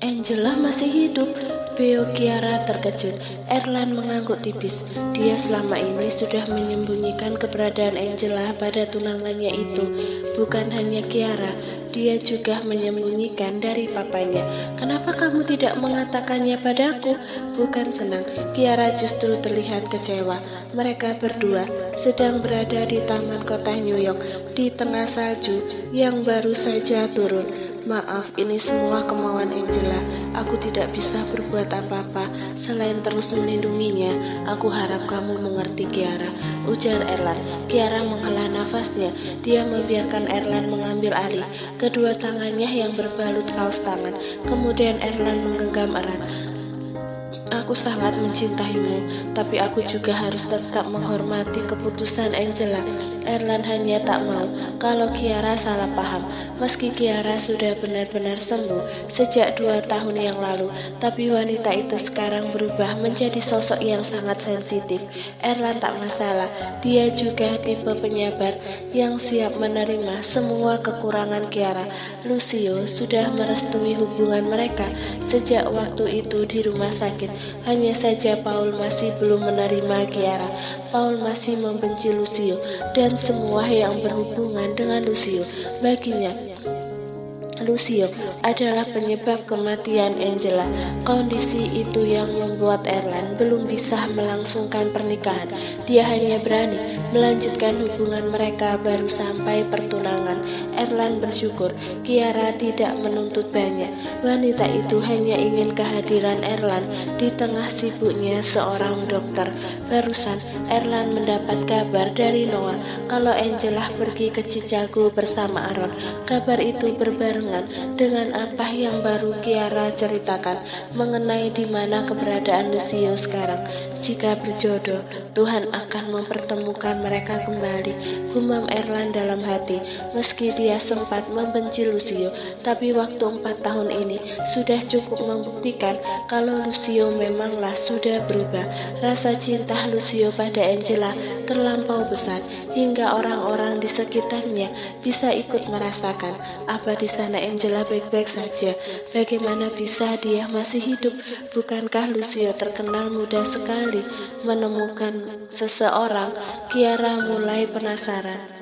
Angela masih hidup. Beo Kiara terkejut. Erlan mengangguk tipis. Dia selama ini sudah menyembunyikan keberadaan Angela pada tunangannya itu. Bukan hanya Kiara, dia juga menyembunyikan dari papanya. Kenapa kamu tidak mengatakannya padaku? Bukan senang, Kiara justru terlihat kecewa. Mereka berdua sedang berada di taman kota New York, di tengah salju yang baru saja turun. Maaf, ini semua kemauan Angela. Aku tidak bisa berbuat apa-apa selain terus melindunginya. Aku harap kamu mengerti, Kiara, ujar Erlan. Kiara menghela nafasnya. Dia membiarkan Erlan mengambil alih kedua tangannya yang berbalut kaos tangan. Kemudian Erlan menggenggam erat. Aku sangat mencintaimu, tapi aku juga harus tetap menghormati keputusan Angela. Erlan hanya tak mau kalau Kiara salah paham. Meski Kiara sudah benar-benar sembuh sejak 2 tahun yang lalu, tapi wanita itu sekarang berubah menjadi sosok yang sangat sensitif. Erlan tak masalah, dia juga tipe penyabar yang siap menerima semua kekurangan Kiara. Lucio sudah merestui hubungan mereka sejak waktu itu di rumah sakit. Hanya saja Paul masih belum menerima Kiara. Paul masih membenci Lucio dan semua yang berhubungan dengan Lucio. Baginya, Lucio adalah penyebab kematian Angela. Kondisi itu yang membuat Erlan belum bisa melangsungkan pernikahan. Dia hanya berani melanjutkan hubungan mereka baru sampai pertunangan. Erlan bersyukur Kiara tidak menuntut banyak. Wanita itu hanya ingin kehadiran Erlan di tengah sibuknya seorang dokter. Barusan Erlan mendapat kabar dari Noah kalau Angela pergi ke Chicago bersama Aaron. Kabar itu berbarengan dengan apa yang baru Kiara ceritakan mengenai di mana keberadaan Lucio sekarang. Jika berjodoh, Tuhan akan mempertemukan mereka kembali, gumam Erlan dalam hati. Meski dia sempat membenci Lucio, tapi waktu 4 tahun ini sudah cukup membuktikan kalau Lucio memanglah sudah berubah. Rasa cinta Lucio pada Angela terlampau besar hingga orang-orang di sekitarnya bisa ikut merasakan. Apa di sana Angela baik-baik saja? Bagaimana bisa dia masih hidup? Bukankah Lucio terkenal mudah sekali menemukan seseorang? Kiara mulai penasaran.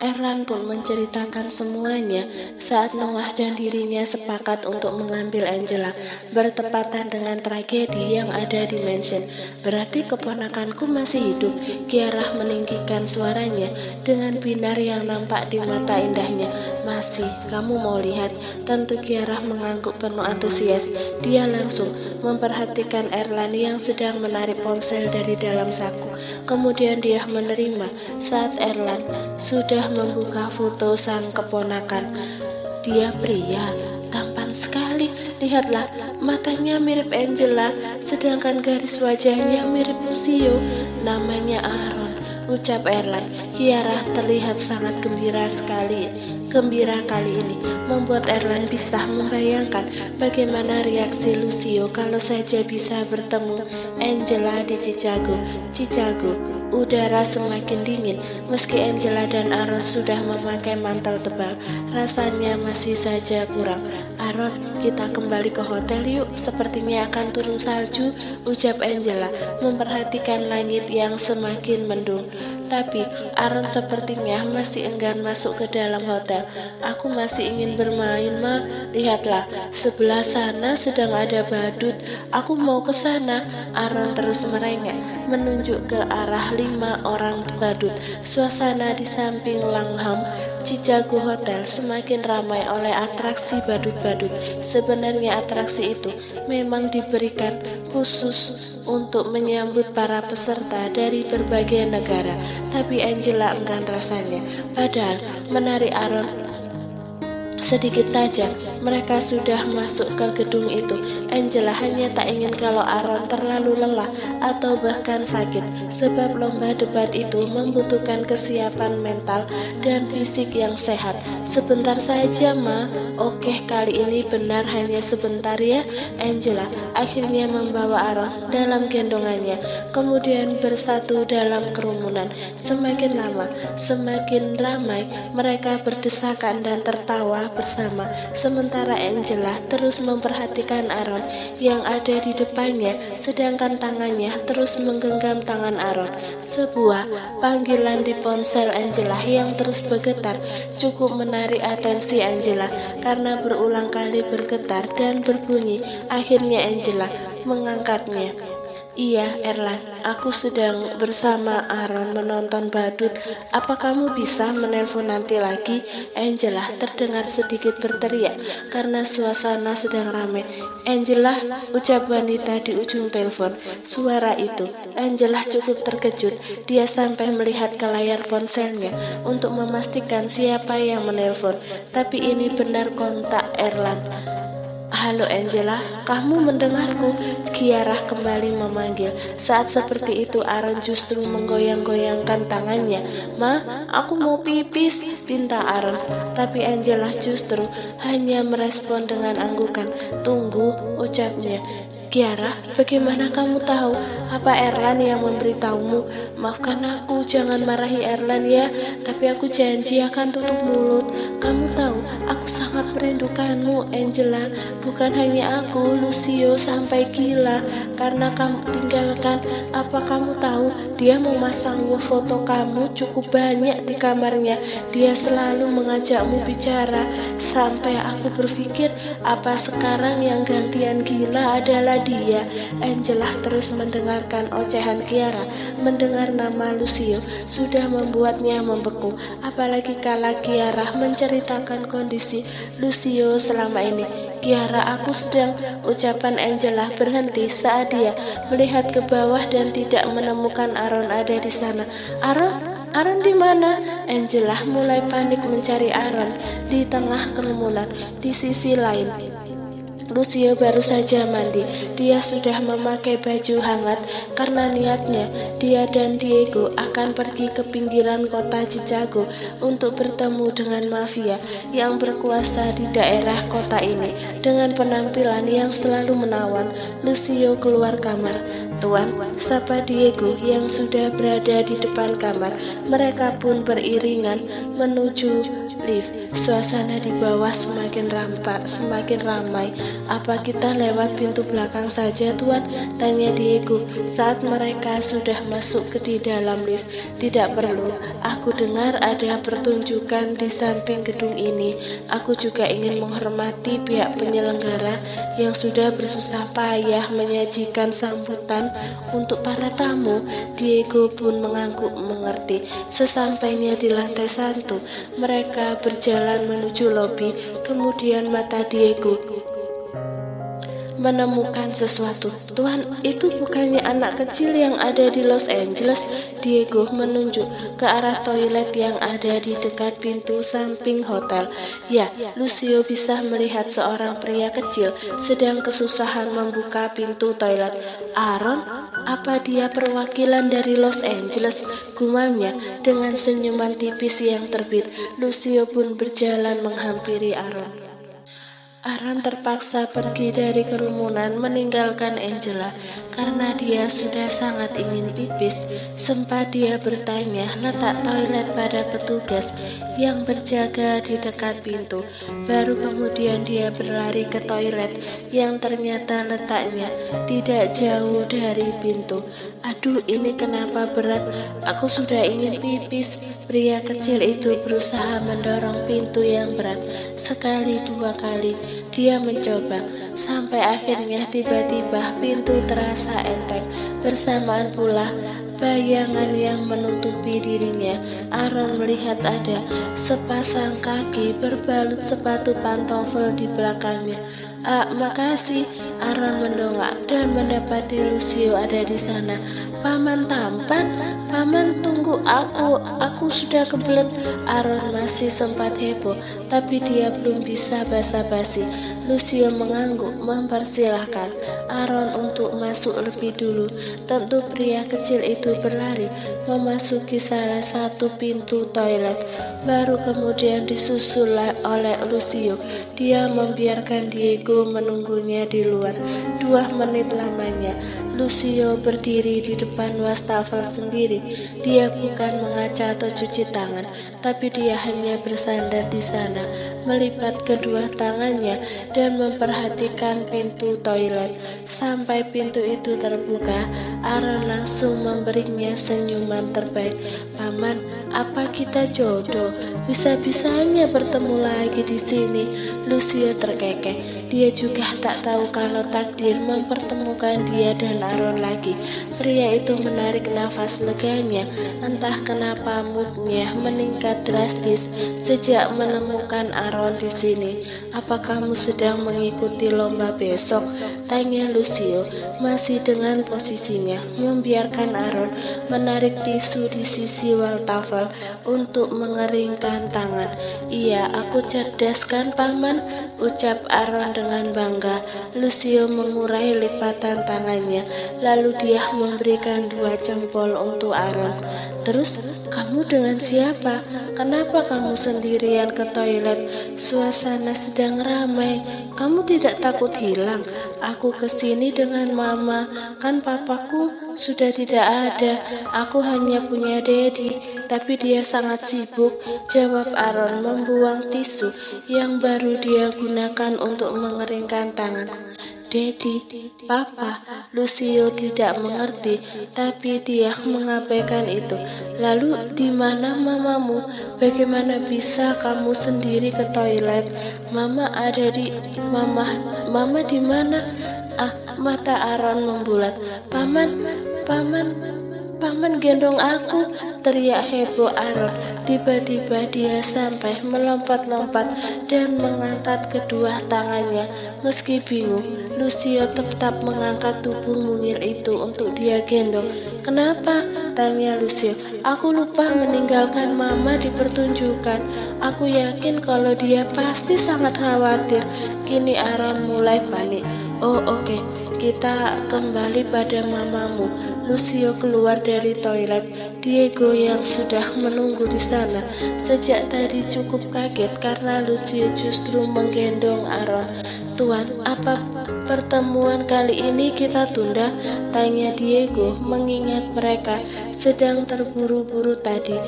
Erlan pun menceritakan semuanya saat Noah dan dirinya sepakat untuk mengambil Angela, bertepatan dengan tragedi yang ada di mansion. Berarti keponakanku masih hidup. Kiara meninggikan suaranya dengan binar yang nampak di mata indahnya. Masih, kamu mau lihat? Tentu Kiara mengangguk penuh antusias. Dia langsung memperhatikan Erlan yang sedang menarik ponsel dari dalam saku. Kemudian dia menerima saat Erlan sudah membuka foto sang keponakan. Dia pria, tampan sekali. Lihatlah, matanya mirip Angela, sedangkan garis wajahnya mirip Lucio. Namanya Aaron, ucap Erlan. Kiara terlihat sangat gembira sekali. Gembira kali ini membuat Erlan bisa membayangkan bagaimana reaksi Lucio kalau saja bisa bertemu Angela di Chicago. Udara semakin dingin. Meski Angela dan Aaron sudah memakai mantel tebal, rasanya masih saja kurang. Aaron, kita kembali ke hotel yuk. Sepertinya akan turun salju, ucap Angela memperhatikan langit yang semakin mendung. Tapi Aaron sepertinya masih enggan masuk ke dalam hotel. Aku masih ingin bermain, Ma. Lihatlah, sebelah sana sedang ada badut. Aku mau ke sana. Aaron terus merengek, menunjuk ke arah 5 orang badut. Suasana di samping Langham Chicago Hotel semakin ramai oleh atraksi badut-badut. Sebenarnya atraksi itu memang diberikan khusus untuk menyambut para peserta dari berbagai negara, tapi Angela enggan rasanya. Padahal menarik Aaron sedikit saja mereka sudah masuk ke gedung itu. Angela hanya tak ingin kalau Aaron terlalu lelah atau bahkan sakit, sebab lomba debat itu membutuhkan kesiapan mental dan fisik yang sehat. Sebentar saja, Ma. Oke, kali ini benar hanya sebentar ya. Angela akhirnya membawa Aaron dalam gendongannya, kemudian bersatu dalam kerumunan. Semakin lama, semakin ramai, mereka berdesakan dan tertawa bersama, sementara Angela terus memperhatikan Aaron yang ada di depannya, sedangkan tangannya terus menggenggam tangan Aaron. Sebuah panggilan di ponsel Angela yang terus bergetar cukup menarik atensi Angela karena berulang kali bergetar dan berbunyi. Akhirnya Angela mengangkatnya. Iya, Erlan, aku sedang bersama Aaron menonton badut. Apa kamu bisa menelpon nanti lagi? Angela terdengar sedikit berteriak karena suasana sedang ramai. Angela, ucap wanita di ujung telepon. Suara itu, Angela cukup terkejut. Dia sampai melihat ke layar ponselnya untuk memastikan siapa yang menelpon. Tapi ini benar kontak Erlan. Halo Angela, kamu mendengarku? Kiara kembali memanggil. Saat seperti itu Aaron justru menggoyang-goyangkan tangannya. Ma, aku mau pipis, pinta Aaron. Tapi Angela justru hanya merespon dengan anggukan. Tunggu, ucapnya. Kiara, bagaimana kamu tahu? Apa Erlan yang memberitahumu? Maafkan aku, jangan marahi Erlan ya. Tapi aku janji akan tutup mulut. Kamu tahu, aku sangat merindukanmu, Angela. Bukan hanya aku, Lucio sampai gila karena kamu tinggalkan. Apa kamu tahu, dia memasang foto kamu cukup banyak di kamarnya. Dia selalu mengajakmu bicara. Sampai aku berpikir, apa sekarang yang gantian gila adalah dia. Angela terus mendengarkan ocehan Kiara. Mendengar nama Lucio sudah membuatnya membeku. Apalagi kala Kiara menceritakan kondisi Lucio selama ini. Kiara, aku sedang, ucapan Angela berhenti saat dia melihat ke bawah dan tidak menemukan Aaron ada di sana. Aaron di mana? Angela mulai panik mencari Aaron di tengah kerumunan. Di sisi lain, Lucio baru saja mandi. Dia sudah memakai baju hangat karena niatnya dia dan Diego akan pergi ke pinggiran kota Chicago untuk bertemu dengan mafia yang berkuasa di daerah kota ini. Dengan penampilan yang selalu menawan, Lucio keluar kamar. Tuan, sapa Diego yang sudah berada di depan kamar. Mereka pun beriringan menuju lift. Suasana di bawah semakin ramai. Apa kita lewat pintu belakang saja, Tuan? Tanya Diego saat mereka sudah masuk ke di dalam lift. Tidak perlu. Aku dengar ada pertunjukan di samping gedung ini. Aku juga ingin menghormati pihak penyelenggara yang sudah bersusah payah menyajikan sambutan untuk para tamu. Diego pun mengangguk mengerti. Sesampainya di lantai 1, mereka berjalan menuju lobi. Kemudian mata Diego menemukan sesuatu. Tuhan, itu bukannya anak kecil yang ada di Los Angeles? Diego menunjuk ke arah toilet yang ada di dekat pintu samping hotel. Ya, Lucio bisa melihat seorang pria kecil sedang kesusahan membuka pintu toilet. Aaron, apa dia perwakilan dari Los Angeles? Gumamnya dengan senyuman tipis yang terbit. Lucio pun berjalan menghampiri Aaron. Aaron terpaksa pergi dari kerumunan meninggalkan Angela karena dia sudah sangat ingin pipis. Sempat dia bertanya letak toilet pada petugas yang berjaga di dekat pintu. Baru kemudian dia berlari ke toilet yang ternyata letaknya tidak jauh dari pintu. Aduh, ini kenapa berat? Aku sudah ingin pipis. Pria kecil itu berusaha mendorong pintu yang berat. Sekali, dua kali dia mencoba, sampai akhirnya tiba-tiba pintu terasa enteng. Bersamaan pula bayangan yang menutupi dirinya. Aaron melihat ada sepasang kaki berbalut sepatu pantofel di belakangnya. Makasih. Aaron mendongak dan mendapati Lucio ada di sana. Paman tampan, paman tunggu aku sudah kebelet. Aaron masih sempat heboh, tapi dia belum bisa basa-basi. Lucio mengangguk mempersilahkan Aaron untuk masuk lebih dulu. Tentu pria kecil itu berlari memasuki salah satu pintu toilet, baru kemudian disusul oleh Lucio. Dia membiarkan Diego menunggunya di luar. 2 menit lamanya Lucio berdiri di depan wastafel sendiri. Dia bukan mengaca atau cuci tangan, tapi dia hanya bersandar di sana, melipat kedua tangannya dan memperhatikan pintu toilet. Sampai pintu itu terbuka, Aaron langsung memberinya senyuman terbaik. Paman, apa kita jodoh? Bisa-bisanya bertemu lagi di sini. Lucio terkekeh. Dia juga tak tahu kalau takdir mempertemukan dia dan Aaron lagi. Pria itu menarik nafas leganya. Entah kenapa moodnya meningkat drastis sejak menemukan Aaron di sini. Apa kamu sedang mengikuti lomba besok? Tanya Lucio, masih dengan posisinya, membiarkan Aaron menarik tisu di sisi wastafel untuk mengeringkan tangan. Iya, aku cerdas kan, Paman? Ucap Aaron dengan bangga. Lucio mengurai lipatan tangannya, lalu dia memberikan 2 jempol untuk Aaron. Terus, kamu dengan siapa? Kenapa kamu sendirian ke toilet? Suasana sedang ramai. Kamu tidak takut hilang? Aku kesini dengan mama. Kan papaku sudah tidak ada. Aku hanya punya Daddy, tapi dia sangat sibuk, jawab Aaron membuang tisu yang baru dia gunakan untuk mengeringkan tangan. Daddy, Papa. Lucio tidak mengerti, tapi dia mengabaikan itu. Lalu di mana mamamu? Bagaimana bisa kamu sendiri ke toilet? Mama ada di Mama di mana? Mata Aaron membulat. Paman gendong aku, teriak heboh Aaron. Tiba-tiba dia sampai melompat-lompat dan mengangkat kedua tangannya. Meski bingung, Lucio tetap mengangkat tubuh mungil itu untuk dia gendong. Kenapa? Tanya Lucio. Aku lupa meninggalkan mama di pertunjukan. Aku yakin kalau dia pasti sangat khawatir. Kini Aaron mulai panik. Oh oke. Kita kembali pada mamamu. Lucio keluar dari toilet. Diego yang sudah menunggu di sana sejak tadi cukup kaget karena Lucio justru menggendong Aaron. Tuan, apa pertemuan kali ini kita tunda? Tanya Diego mengingat mereka sedang terburu-buru tadi.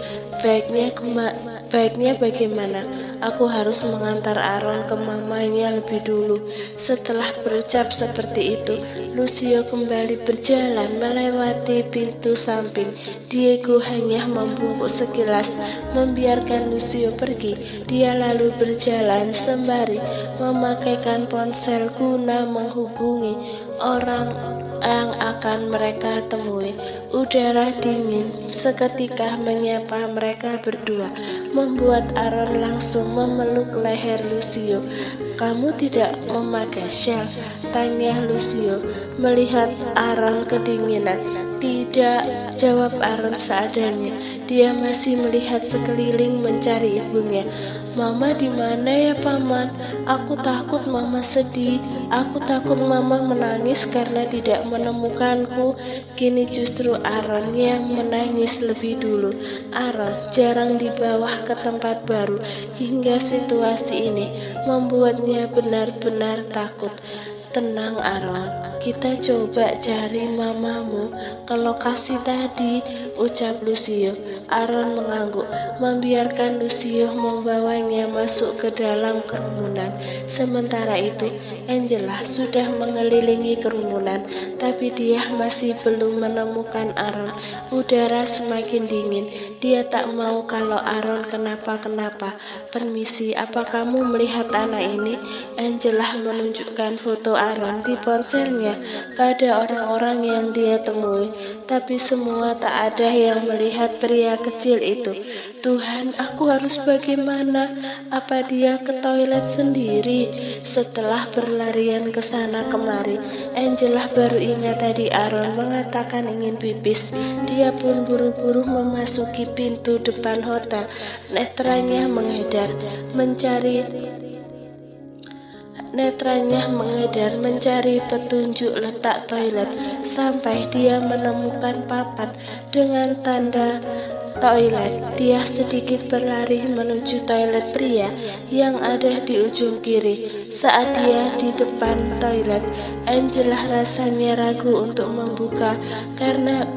Baiknya bagaimana? Aku harus mengantar Aaron ke mamanya lebih dulu. Setelah berucap seperti itu, Lucio kembali berjalan melewati pintu samping. Diego hanya membungkuk sekilas, membiarkan Lucio pergi. Dia lalu berjalan sembari memakaikan ponsel guna menghubungi orang yang akan mereka temui. Udara dingin seketika menyapa mereka berdua, membuat Aaron langsung memeluk leher Lucio. Kamu tidak memakai shell? Tanya Lucio melihat Aaron kedinginan. Tidak, jawab Aaron seadanya. Dia masih melihat sekeliling mencari ibunya. Mama di mana ya, Paman? Aku takut Mama sedih. Aku takut Mama menangis karena tidak menemukanku. Kini justru Aaron yang menangis lebih dulu. Aaron jarang dibawa ke tempat baru hingga situasi ini membuatnya benar-benar takut. Tenang Aaron, kita coba cari mamamu ke lokasi tadi, ucap Lucio. Aaron mengangguk, membiarkan Lucio membawanya masuk ke dalam kerumunan. Sementara itu, Angela sudah mengelilingi kerumunan, tapi dia masih belum menemukan Aaron. Udara semakin dingin. Dia tak mau kalau Aaron kenapa-kenapa. Permisi, apa kamu melihat anak ini? Angela menunjukkan foto Aaron di ponselnya pada orang-orang yang dia temui, tapi semua tak ada yang melihat pria kecil itu. Tuhan, aku harus bagaimana? Apa dia ke toilet sendiri? Setelah berlarian ke sana kemari, Angela baru ingat tadi Aaron mengatakan ingin pipis. Dia pun buru-buru memasuki pintu depan hotel. Netranya mencari petunjuk letak toilet sampai dia menemukan papan dengan tanda toilet. Dia sedikit berlari menuju toilet pria yang ada di ujung kiri. Saat dia di depan toilet, Angela rasanya ragu untuk membuka karena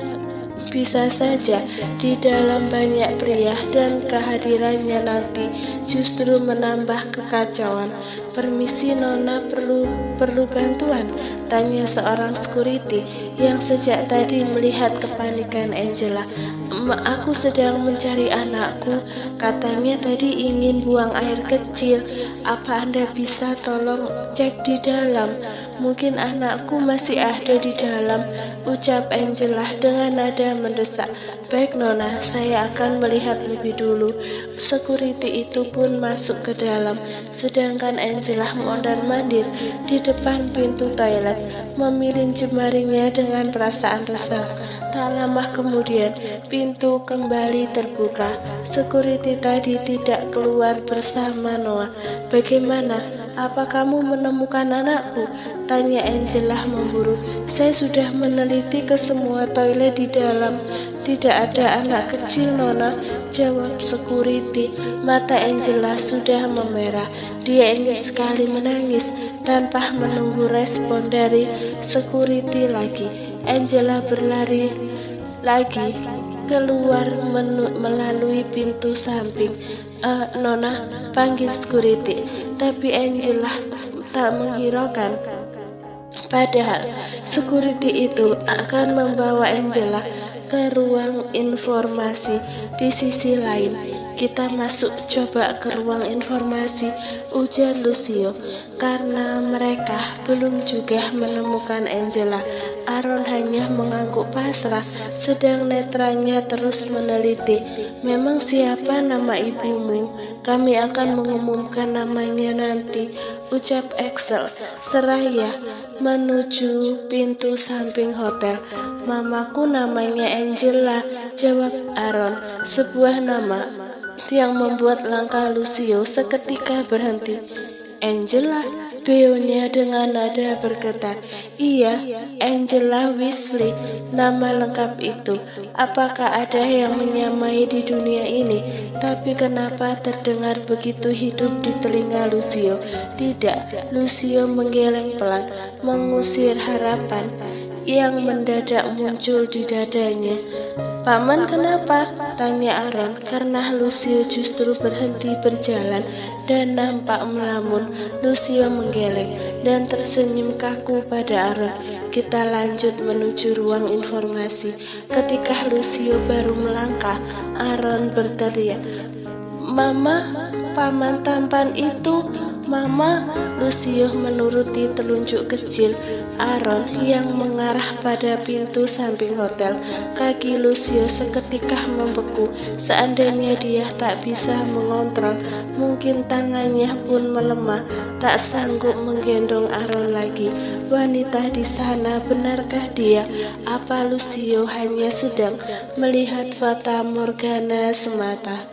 bisa saja di dalam banyak pria dan kehadirannya nanti justru menambah kekacauan. "Permisi Nona, perlu bantuan?" tanya seorang security yang sejak tadi melihat kepanikan Angela. Aku sedang mencari anakku, katanya tadi ingin buang air kecil. Apa Anda bisa tolong cek di dalam? Mungkin anakku masih ada di dalam," ucap Angela dengan nada mendesak. "Baik Nona, saya akan melihat lebih dulu." Security itu pun masuk ke dalam, sedangkan Angela mondar-mandir di depan pintu toilet, memilih jemarinya dengan perasaan resah. Tak lama kemudian, pintu kembali terbuka. Security tadi tidak keluar bersama Noah. "Bagaimana? Apa kamu menemukan anakku?" tanya Angela memburu. "Saya sudah meneliti ke semua toilet di dalam. Tidak ada anak kecil Nona," jawab security. Mata Angela sudah memerah. Dia ingin sekali menangis. Tanpa menunggu respon dari security lagi, Angela berlari lagi keluar melalui pintu samping. Nona," panggil security. Tapi Angela tak menghiraukan. Padahal security itu akan membawa Angela ke ruang informasi di sisi lain. "Kita masuk coba ke ruang informasi," ujar Lucio. Karena mereka belum juga menemukan Angela, Aaron hanya mengangguk pasrah, sedang netranya terus meneliti. "Memang siapa nama ibumu? Kami akan mengumumkan namanya nanti," ucap Axel seraya menuju pintu samping hotel. "Mamaku namanya Angela," jawab Aaron. Sebuah nama yang membuat langkah Lucio seketika berhenti. "Angela?" beonya dengan nada bergetar. "Iya, Angela Weasley, nama lengkap itu. Apakah ada yang menyamai di dunia ini?" Tapi kenapa terdengar begitu hidup di telinga Lucio? "Tidak." Lucio menggeleng pelan, mengusir harapan yang mendadak muncul di dadanya. "Paman kenapa?" tanya Aaron, karena Lucio justru berhenti berjalan dan nampak melamun. Lucio menggeleng dan tersenyum kaku pada Aaron. "Kita lanjut menuju ruang informasi." Ketika Lucio baru melangkah, Aaron berteriak, "Mama, paman tampan itu! Mama!" Lucio menuruti telunjuk kecil Aaron yang mengarah pada pintu samping hotel. Kaki Lucio seketika membeku. Seandainya dia tak bisa mengontrol, mungkin tangannya pun melemah, tak sanggup menggendong Aaron lagi. Wanita di sana, benarkah dia? Apa Lucio hanya sedang melihat fata morgana semata?